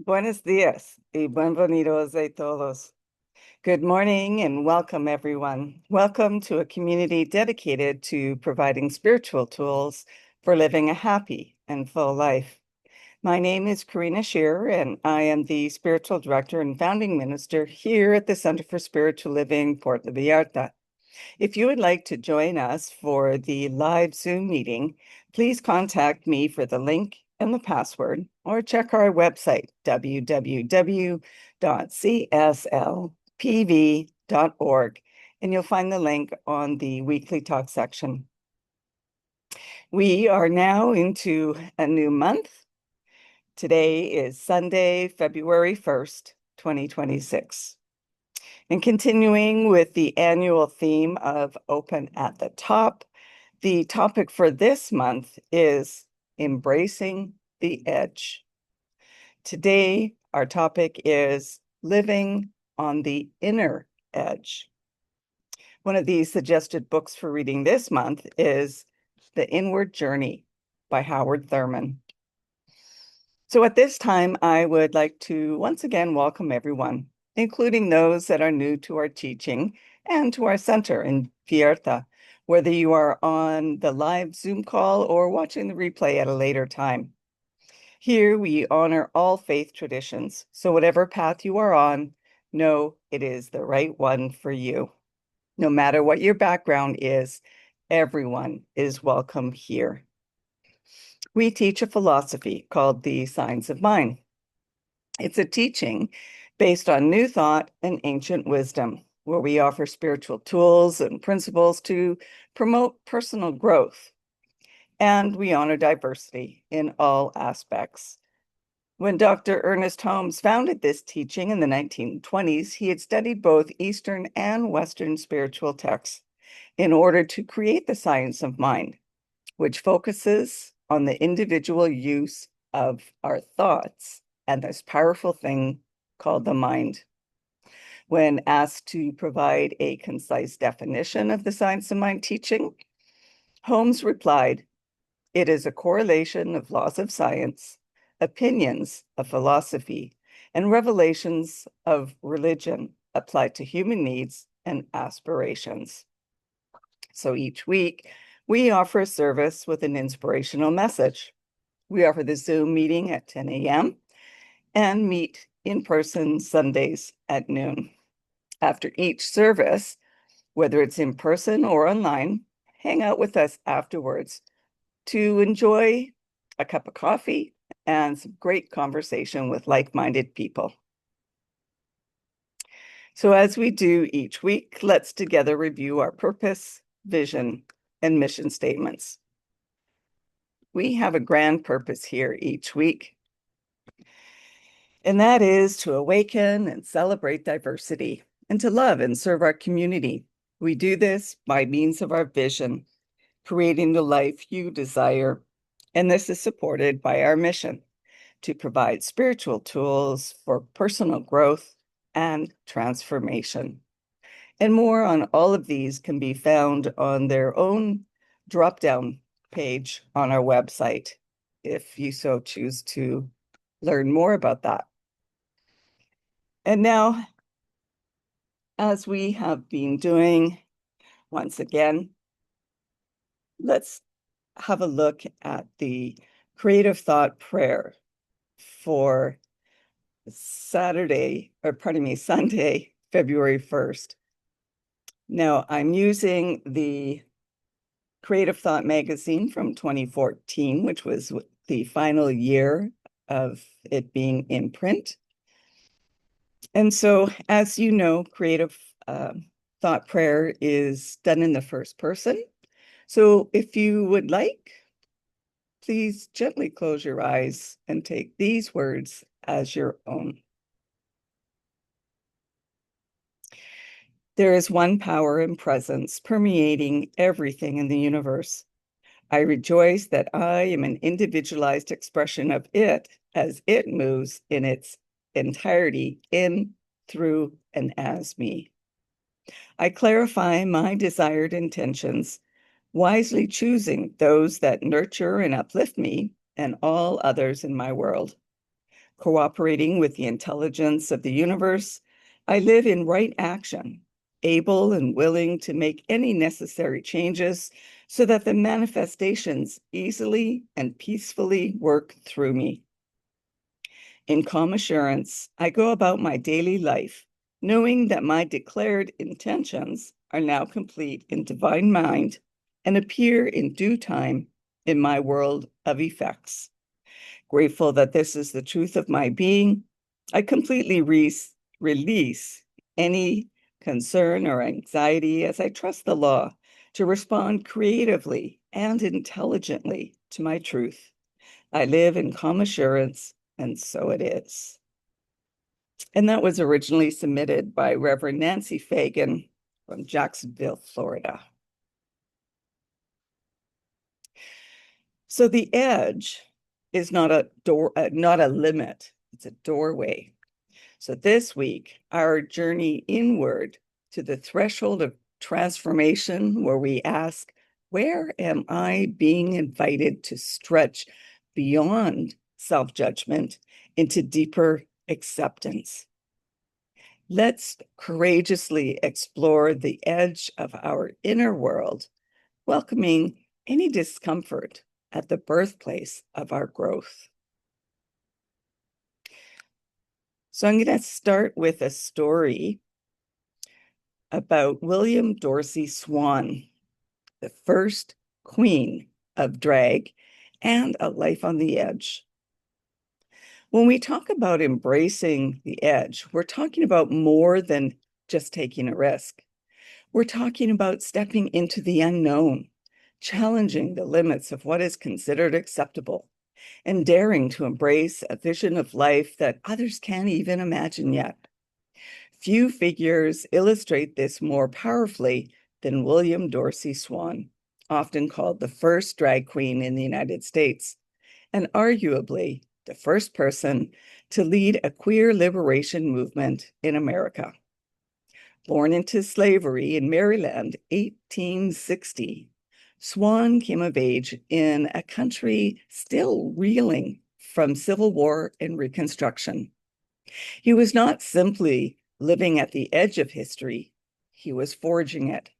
Buenos días y bienvenidos a todos. Good morning and welcome, everyone. Welcome to a community dedicated to providing spiritual tools for living a happy and full life. My name is Karina Shearer, and I am the spiritual director and founding minister here at the Center for Spiritual Living, Puerto Vallarta. If you would like to join us for the live Zoom meeting, please contact me for the link and the password, or check our website, www.cslpv.org, and you'll find the link on the weekly talk section. We are now into a new month. Today is Sunday, February 1st, 2026. And continuing with the annual theme of Open at the Top, the topic for this month is Embracing the Edge. Today, our topic is Living on the Inner Edge. One of the suggested books for reading this month is The Inward Journey by Howard Thurman. So at this time, I would like to once again welcome everyone, including those that are new to our teaching and to our center in Vallarta, whether you are on the live Zoom call or watching the replay at a later time. Here we honor all faith traditions, so whatever path you are on, know it is the right one for you. No matter what your background is, everyone is welcome here. We teach a philosophy called the Science of Mind. It's a teaching based on new thought and ancient wisdom, where we offer spiritual tools and principles to promote personal growth. And we honor diversity in all aspects. When Dr. Ernest Holmes founded this teaching in the 1920s, he had studied both Eastern and Western spiritual texts in order to create the science of mind, which focuses on the individual use of our thoughts and this powerful thing called the mind. When asked to provide a concise definition of the science of mind teaching, Holmes replied, "It is a correlation of laws of science, opinions of philosophy, and revelations of religion applied to human needs and aspirations." So each week, we offer a service with an inspirational message. We offer the Zoom meeting at 10 a.m. and meet in person Sundays at noon. After each service, whether it's in person or online, hang out with us afterwards to enjoy a cup of coffee and some great conversation with like-minded people. So as we do each week, let's together review our purpose, vision, and mission statements. We have a grand purpose here each week, and that is to awaken and celebrate diversity and to love and serve our community. We do this by means of our vision, creating the life you desire, and this is supported by our mission to provide spiritual tools for personal growth and transformation. And more on all of these can be found on their own drop-down page on our website, if you so choose to learn more about that. And now, as we have been doing, once again, let's have a look at the creative thought prayer for Sunday, February 1st. Now, I'm using the Creative Thought magazine from 2014, which was the final year of it being in print. And so, as you know, creative thought prayer is done in the first person. So if you would like, please gently close your eyes and take these words as your own. There is one power and presence permeating everything in the universe. I rejoice that I am an individualized expression of it as it moves in its entirety in, through, and as me. I clarify my desired intentions, wisely choosing those that nurture and uplift me and all others in my world. Cooperating with the intelligence of the universe, I live in right action, able and willing to make any necessary changes so that the manifestations easily and peacefully work through me. In calm assurance, I go about my daily life, knowing that my declared intentions are now complete in divine mind and appear in due time in my world of effects. Grateful that this is the truth of my being, I completely release any concern or anxiety as I trust the law to respond creatively and intelligently to my truth. I live in calm assurance, and so it is. And that was originally submitted by Reverend Nancy Fagan from Jacksonville, Florida. So the edge is not a door, not a limit, it's a doorway. So this week, our journey inward to the threshold of transformation, where we ask, where am I being invited to stretch beyond self-judgment into deeper acceptance? Let's courageously explore the edge of our inner world, welcoming any discomfort at the birthplace of our growth. So I'm going to start with a story about William Dorsey Swann, the first queen of drag and a life on the edge. When we talk about embracing the edge, we're talking about more than just taking a risk. We're talking about stepping into the unknown, challenging the limits of what is considered acceptable, and daring to embrace a vision of life that others can't even imagine yet. Few figures illustrate this more powerfully than William Dorsey Swann, often called the first drag queen in the United States, and arguably the first person to lead a queer liberation movement in America. Born into slavery in Maryland, 1860, Swann came of age in a country still reeling from Civil War and Reconstruction. He was not simply living at the edge of history, he was forging it.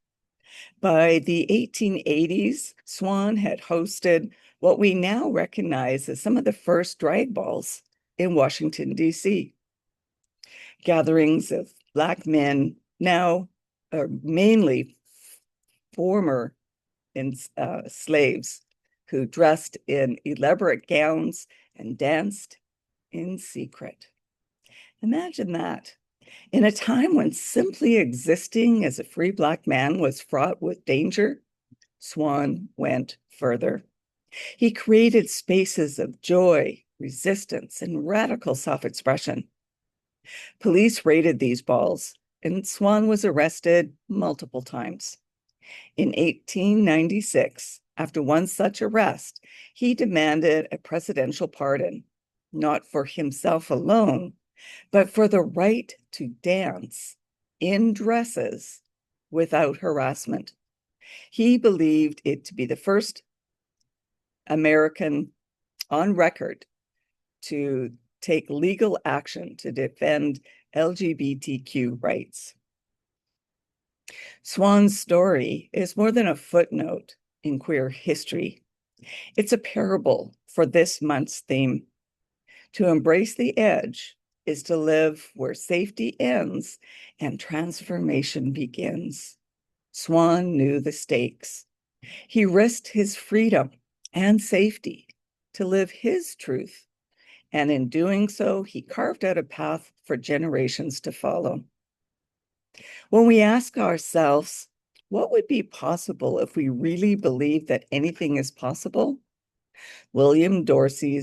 By the 1880s, Swann had hosted what we now recognize as some of the first drag balls in Washington, D.C. Gatherings of Black men, now mainly former slaves, who dressed in elaborate gowns and danced in secret. Imagine that. In a time when simply existing as a free Black man was fraught with danger, Swann went further. He created spaces of joy, resistance, and radical self-expression. Police raided these balls, and Swann was arrested multiple times. In 1896, after one such arrest, he demanded a presidential pardon, not for himself alone, but for the right to dance in dresses without harassment. He believed it to be the first American on record to take legal action to defend LGBTQ rights. Swann's story is more than a footnote in queer history. It's a parable for this month's theme. To embrace the edge is to live where safety ends and transformation begins. Swann knew the stakes. He risked his freedom and safety to live his truth, and in doing so, he carved out a path for generations to follow. When we ask ourselves, what would be possible if we really believe that anything is possible? William Dorsey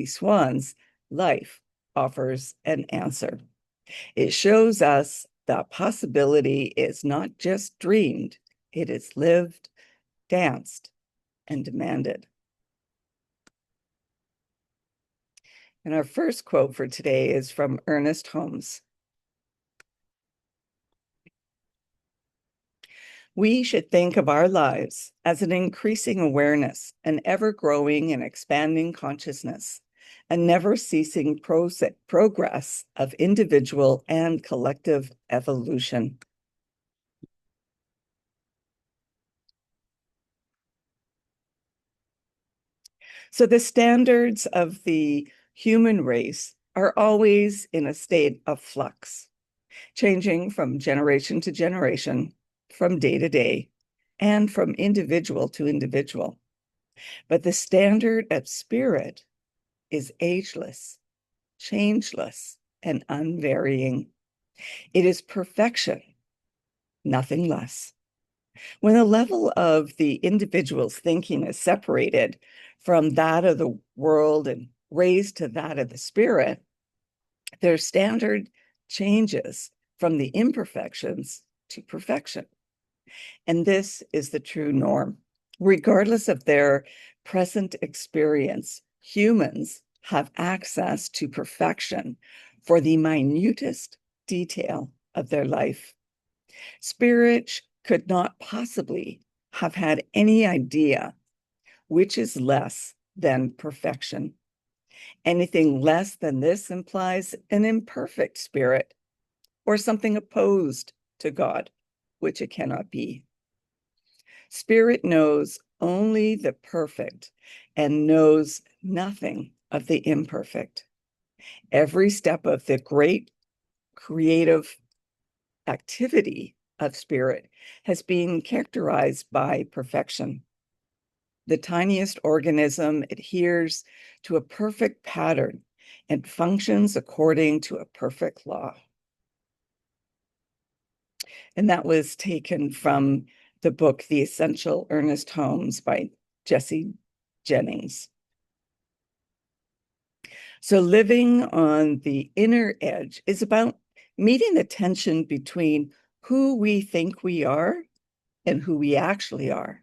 Swann's life offers an answer. It shows us that possibility is not just dreamed, it is lived, danced, and demanded. And our first quote for today is from Ernest Holmes. We should think of our lives as an increasing awareness, an ever-growing and expanding consciousness, a never-ceasing progress of individual and collective evolution. So the standards of the human race are always in a state of flux, changing from generation to generation, from day to day, and from individual to individual. But the standard of spirit is ageless, changeless, and unvarying. It is perfection, nothing less. When the level of the individual's thinking is separated from that of the world and raised to that of the spirit, their standard changes from the imperfections to perfection. And this is the true norm. Regardless of their present experience, humans have access to perfection for the minutest detail of their life. Spirit could not possibly have had any idea which is less than perfection. Anything less than this implies an imperfect spirit or something opposed to God, which it cannot be. Spirit knows only the perfect and knows nothing of the imperfect. Every step of the great creative activity of spirit has been characterized by perfection. The tiniest organism adheres to a perfect pattern and functions according to a perfect law. And that was taken from the book, The Essential Earnest Homes by Jesse Jennings. So living on the inner edge is about meeting the tension between who we think we are and who we actually are.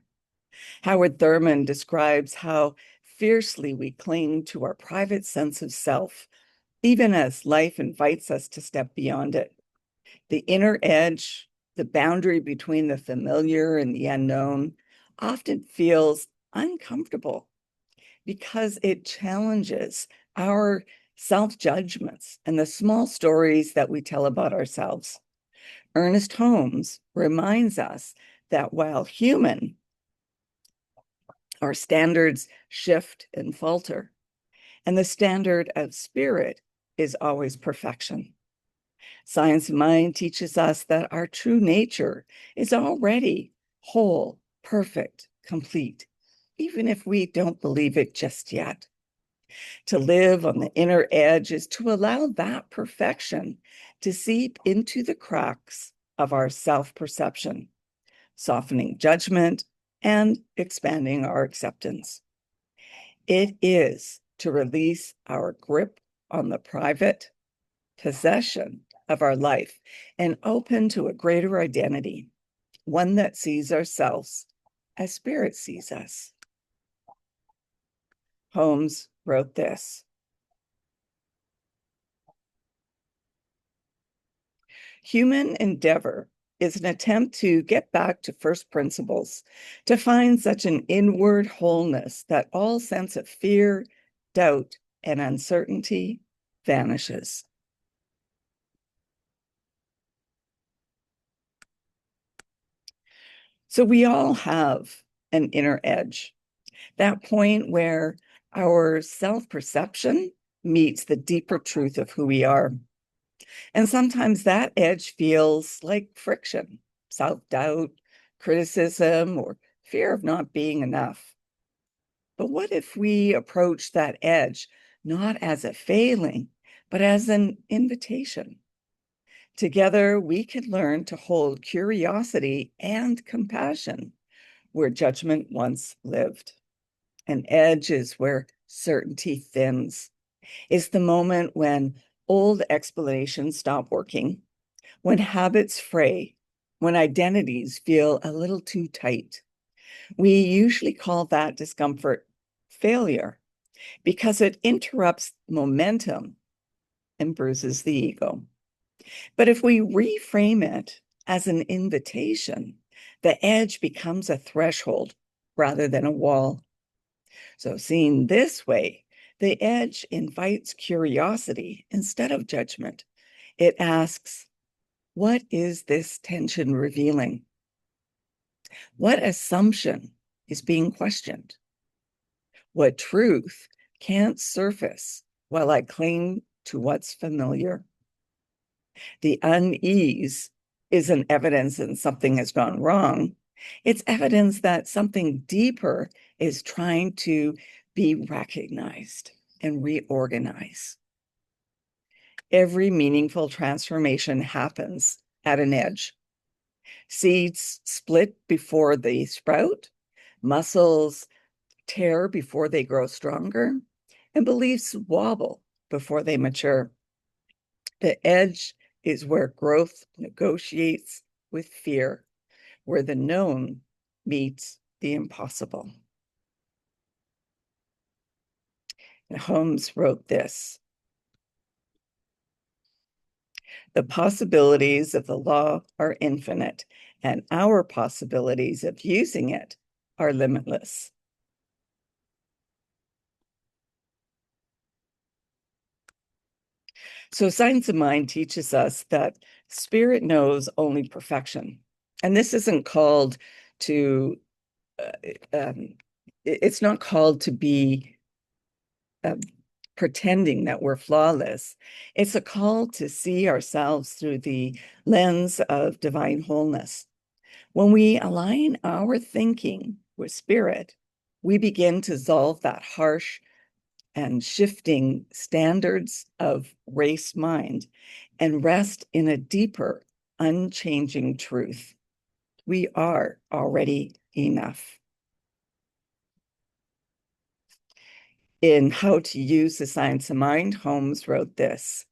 Howard Thurman describes how fiercely we cling to our private sense of self, even as life invites us to step beyond it. The inner edge, the boundary between the familiar and the unknown, often feels uncomfortable because it challenges our self-judgments and the small stories that we tell about ourselves. Ernest Holmes reminds us that while human, our standards shift and falter, and the standard of spirit is always perfection. Science of Mind teaches us that our true nature is already whole, perfect, complete, even if we don't believe it just yet. To live on the inner edge is to allow that perfection to seep into the cracks of our self-perception, softening judgment and expanding our acceptance. It is to release our grip on the private possession of our life and open to a greater identity, one that sees ourselves as spirit sees us. Holmes wrote this: human endeavor is an attempt to get back to first principles, to find such an inward wholeness that all sense of fear, doubt, and uncertainty vanishes. So we all have an inner edge, that point where our self-perception meets the deeper truth of who we are. And sometimes that edge feels like friction, self-doubt, criticism, or fear of not being enough. But what if we approach that edge not as a failing, but as an invitation? Together, we can learn to hold curiosity and compassion where judgment once lived. An edge is where certainty thins. It's the moment when old explanations stop working, when habits fray, when identities feel a little too tight. We usually call that discomfort failure because it interrupts momentum and bruises the ego. But if we reframe it as an invitation, the edge becomes a threshold rather than a wall. So seen this way, The edge invites curiosity instead of judgment. It asks, what is this tension revealing? What assumption is being questioned? What truth can't surface while I cling to what's familiar? The unease isn't evidence that something has gone wrong. It's evidence that something deeper is trying to be recognized and reorganize. Every meaningful transformation happens at an edge. Seeds split before they sprout, muscles tear before they grow stronger, and beliefs wobble before they mature. The edge is where growth negotiates with fear, where the known meets the impossible. And Holmes wrote this: the possibilities of the law are infinite, and our possibilities of using it are limitless. So Science of Mind teaches us that spirit knows only perfection. And this isn't called to, it's not called to be pretending that we're flawless. It's a call to see ourselves through the lens of divine wholeness. When we align our thinking with spirit, we begin to dissolve that harsh and shifting standards of race mind and rest in a deeper, unchanging truth. We are already enough. In How to Use the Science of Mind, Holmes wrote this: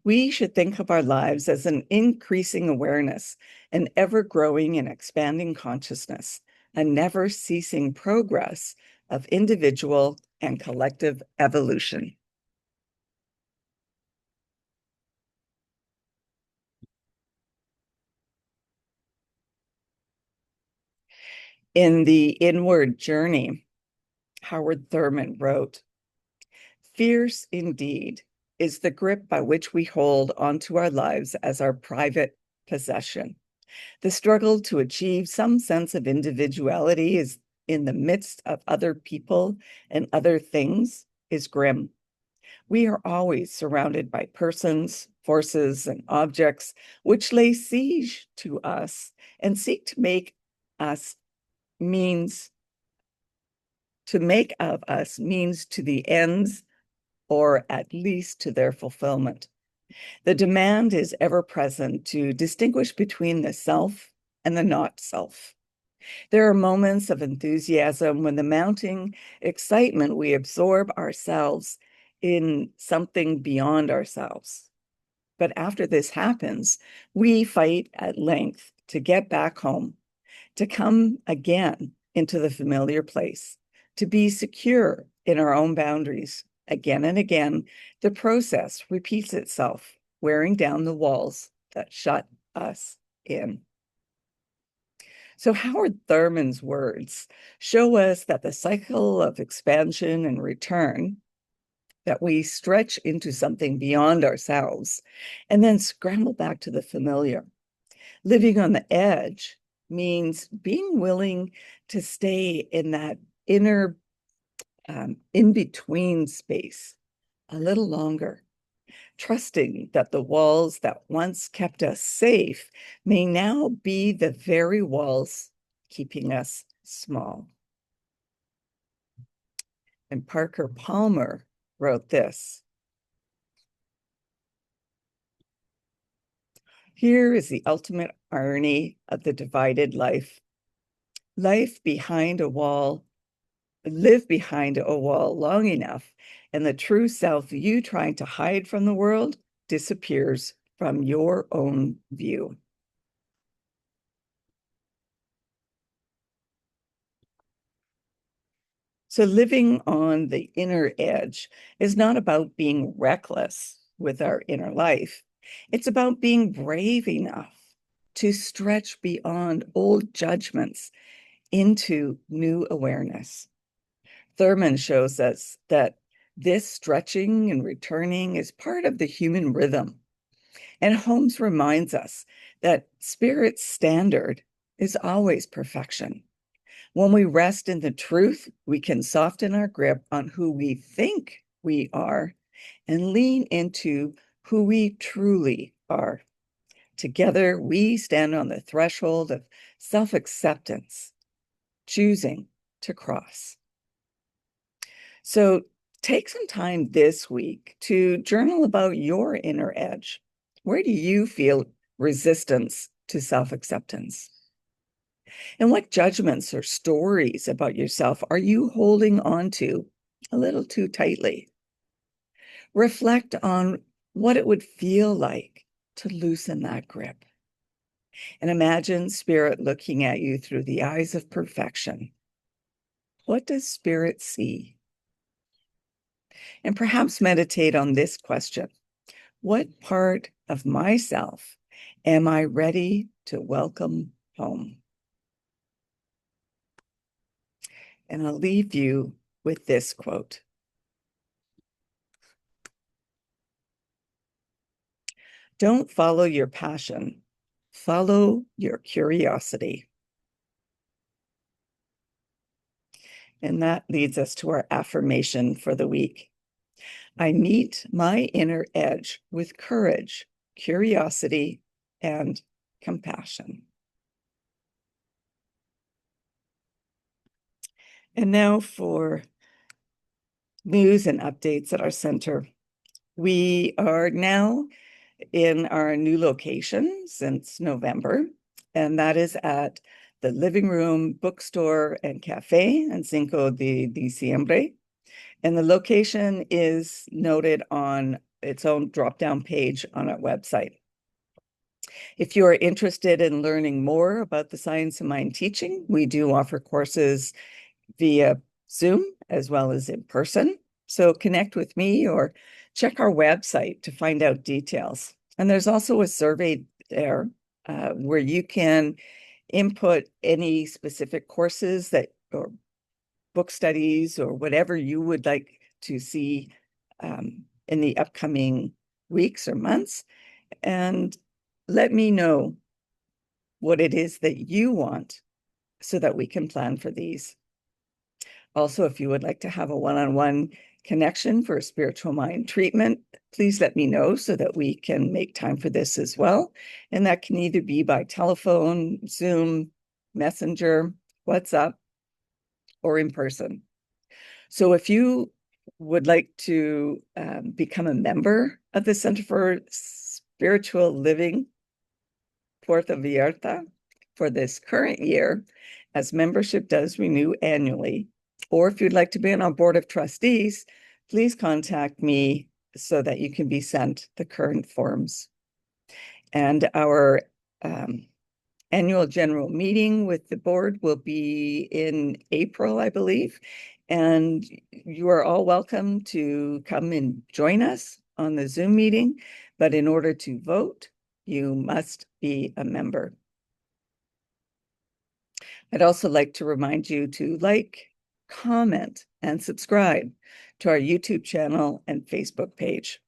we should think of our lives as an increasing awareness, an ever-growing and expanding consciousness, a never-ceasing progress of individual and collective evolution. In The Inward Journey, Howard Thurman wrote, fierce indeed is the grip by which we hold onto our lives as our private possession. The struggle to achieve some sense of individuality is in the midst of other people and other things is grim. We are always surrounded by persons, forces, and objects which lay siege to us and seek to make us means of us means to the ends, or at least to their fulfillment. The demand is ever present to distinguish between the self and the not self. There are moments of enthusiasm when the mounting excitement we absorb ourselves in something beyond ourselves. But after this happens, we fight at length to get back home, to come again into the familiar place, to be secure in our own boundaries. Again and again, the process repeats itself, wearing down the walls that shut us in. So Howard Thurman's words show us that the cycle of expansion and return, that we stretch into something beyond ourselves and then scramble back to the familiar. Living on the edge means being willing to stay in that inner in-between space a little longer, trusting that the walls that once kept us safe may now be the very walls keeping us small. And Parker Palmer wrote this: here is the ultimate irony of the divided life. Live behind a wall long enough, and the true self you trying to hide from the world disappears from your own view. So living on the inner edge is not about being reckless with our inner life. It's about being brave enough to stretch beyond old judgments into new awareness. Thurman shows us that this stretching and returning is part of the human rhythm. And Holmes reminds us that Spirit's standard is always perfection. When we rest in the truth, we can soften our grip on who we think we are and lean into who we truly are. Together, we stand on the threshold of self-acceptance, choosing to cross. So take some time this week to journal about your inner edge. Where do you feel resistance to self-acceptance? And what judgments or stories about yourself are you holding on to a little too tightly? Reflect on what it would feel like to loosen that grip. And imagine Spirit looking at you through the eyes of perfection. What does Spirit see? And perhaps meditate on this question. What part of myself am I ready to welcome home? And I'll leave you with this quote. Don't follow your passion, follow your curiosity. And that leads us to our affirmation for the week. I meet my inner edge with courage, curiosity, and compassion. And now for news and updates at our center. We are now in our new location since November, and that is at the Living Room Bookstore and Cafe in Cinco de Diciembre. And the location is noted on its own drop-down page on our website. If you are interested in learning more about the Science of Mind teaching, we do offer courses via Zoom as well as in person. So connect with me or check our website to find out details. And there's also a survey there where you can input any specific courses that or book studies or whatever you would like to see in the upcoming weeks or months. And let me know what it is that you want so that we can plan for these. Also, if you would like to have a one-on-one connection for a spiritual mind treatment, please let me know so that we can make time for this as well. And that can either be by telephone, Zoom, Messenger, WhatsApp, or in person. So if you would like to become a member of the Center for Spiritual Living, Puerto Vallarta, for this current year, as membership does renew annually, or if you'd like to be on our board of trustees, please contact me so that you can be sent the current forms. And our annual general meeting with the board will be in April, I believe. And you are all welcome to come and join us on the Zoom meeting. But in order to vote, you must be a member. I'd also like to remind you to like, comment, and subscribe to our YouTube channel and Facebook page.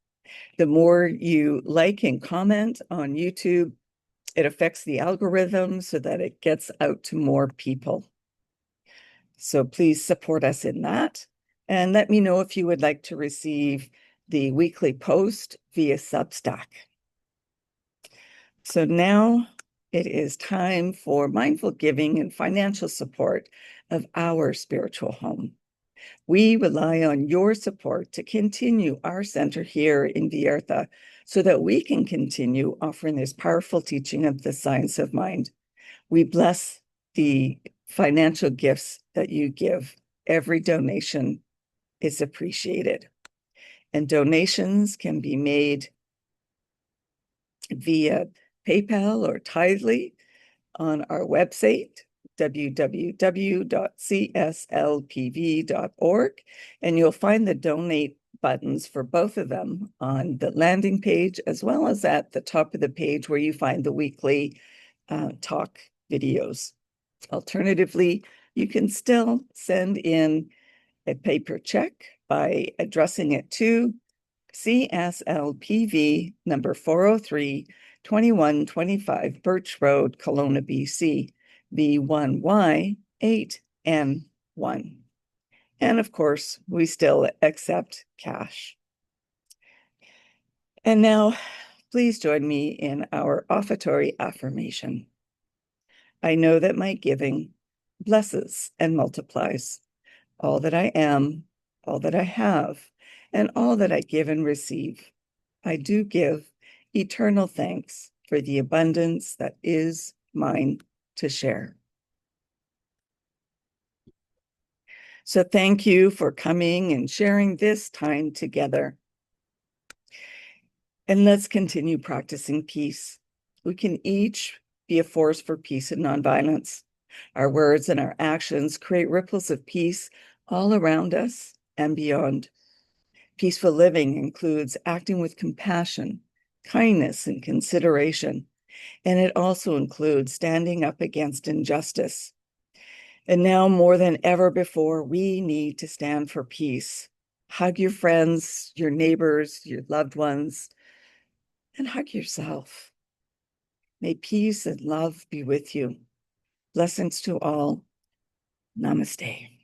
The more you like and comment on YouTube, it affects the algorithm so that it gets out to more people. So please support us in that. And let me know if you would like to receive the weekly post via Substack. So now it is time for mindful giving and financial support of our spiritual home. We rely on your support to continue our center here in Vallarta so that we can continue offering this powerful teaching of the science of mind. We bless the financial gifts that you give. Every donation is appreciated. And donations can be made via PayPal or Tithely on our website, www.cslpv.org, and you'll find the donate buttons for both of them on the landing page, as well as at the top of the page where you find the weekly talk videos. Alternatively, you can still send in a paper check by addressing it to CSLPV number 403, 2125 Birch Road, Kelowna, BC, B1Y8M1. And of course, we still accept cash. And now, please join me in our offertory affirmation. I know that my giving blesses and multiplies all that I am, all that I have, and all that I give and receive. I do give eternal thanks for the abundance that is mine to share. So thank you for coming and sharing this time together. And let's continue practicing peace. We can each be a force for peace and nonviolence. Our words and our actions create ripples of peace all around us and beyond. Peaceful living includes acting with compassion, kindness, and consideration. And it also includes standing up against injustice. And now more than ever before, we need to stand for peace. Hug your friends, your neighbors, your loved ones, and hug yourself. May peace and love be with you. Blessings to all. Namaste.